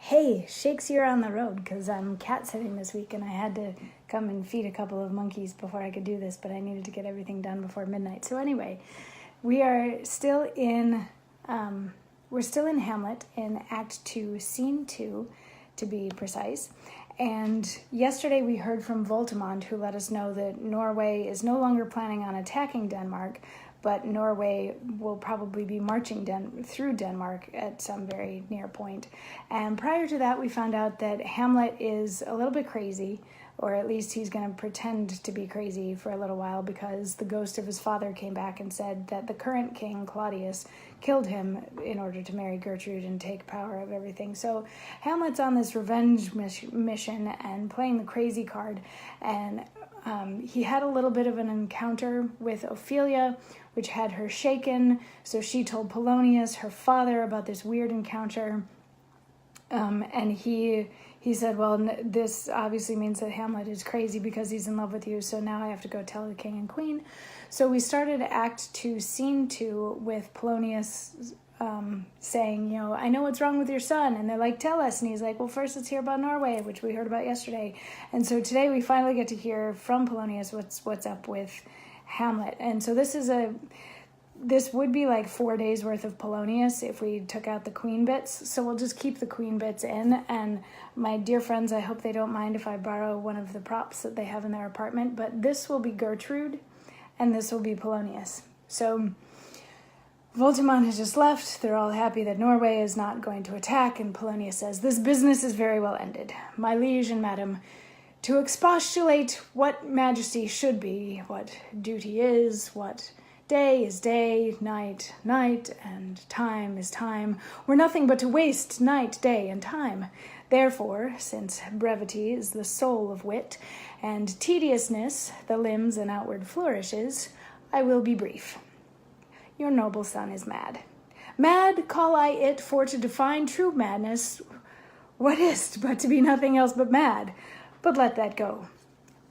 Hey, Shakesyear on the road, because I'm cat sitting this week and I had to come and feed a couple of monkeys before I could do this, but I needed to get everything done before midnight. So anyway, we are still in, we're still in Hamlet in Act 2, Scene 2, to be precise. And yesterday we heard from Voltimand, who let us know that Norway is no longer planning on attacking Denmark, but Norway will probably be marching through Denmark at some very near point. And prior to that, we found out that Hamlet is a little bit crazy, or at least he's going to pretend to be crazy for a little while, because the ghost of his father came back and said that the current king, Claudius, killed him in order to marry Gertrude and take power of everything. So Hamlet's on this revenge mission and playing the crazy card, and he had a little bit of an encounter with Ophelia, which had her shaken. So she told Polonius, her father, about this weird encounter. And he said, well, this obviously means that Hamlet is crazy because he's in love with you, so now I have to go tell the king and queen. So we started Act 2, Scene 2 with Polonius saying, I know what's wrong with your son. And they're like, tell us. And he's like, well, first let's hear about Norway, which we heard about yesterday. And so today we finally get to hear from Polonius what's up with Hamlet. And so this would be like 4 days worth of Polonius if we took out the queen bits. So we'll just keep the queen bits in. And my dear friends, I hope they don't mind if I borrow one of the props that they have in their apartment. But this will be Gertrude, and this will be Polonius. So Voltimand has just left. They're all happy that Norway is not going to attack, and Polonius says, this business is very well ended. My liege and madam, to expostulate what majesty should be, what duty is, what day is day, night, night, and time is time, were nothing but to waste night, day, and time. Therefore, since brevity is the soul of wit, and tediousness the limbs and outward flourishes, I will be brief. Your noble son is mad. Mad call I it, for to define true madness, what is't but to be nothing else but mad? But let that go.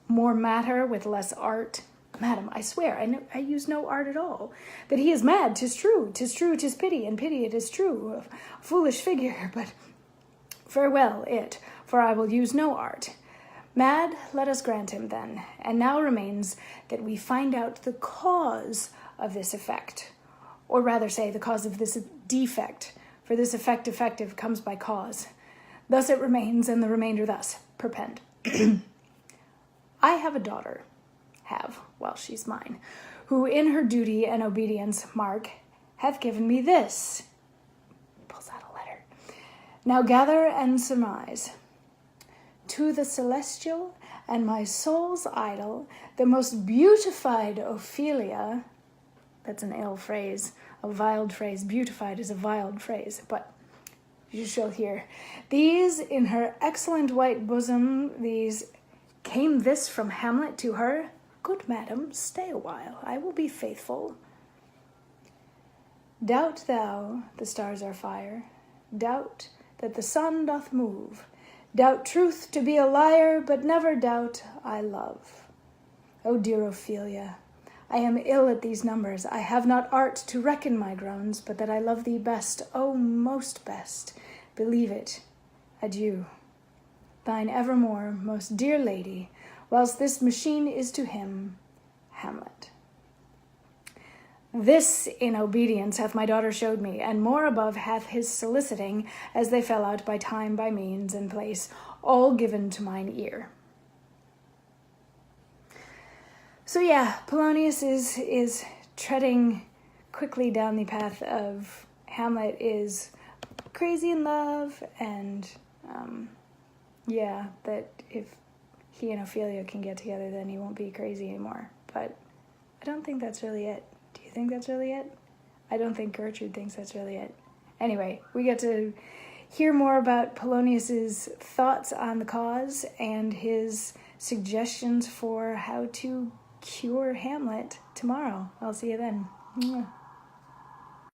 More matter with less art. Madam, I swear, I use no art at all. That he is mad, 'tis true, 'tis pity, and pity it is true. A foolish figure, but farewell it, for I will use no art. Mad, let us grant him then, and now remains that we find out the cause of this effect, or rather say the cause of this defect, for this effect effective comes by cause. Thus it remains, and the remainder thus, perpend. I have a daughter, she's mine, who in her duty and obedience, mark, hath given me this. Pulls out a letter. Now gather and surmise. To the celestial and my soul's idol, the most beautified Ophelia, that's an ill phrase, a viled phrase. Beautified is a viled phrase, but you shall hear. These in her excellent white bosom, came this from Hamlet to her. Good madam, stay a while, I will be faithful. Doubt thou the stars are fire, doubt that the sun doth move, doubt truth to be a liar, but never doubt I love. O dear Ophelia, I am ill at these numbers. I have not art to reckon my groans, but that I love thee best, O most best. Believe it. Adieu. Thine evermore, most dear lady, whilst this machine is to him, Hamlet. This in obedience hath my daughter showed me, and more above hath his soliciting, as they fell out by time, by means, and place, all given to mine ear. So yeah, Polonius is treading quickly down the path of Hamlet is crazy in love, and that if he and Ophelia can get together, then he won't be crazy anymore. But I don't think that's really it. Do you think that's really it? I don't think Gertrude thinks that's really it. Anyway, we get to hear more about Polonius's thoughts on the cause and his suggestions for how to cure Hamlet tomorrow. I'll see you then.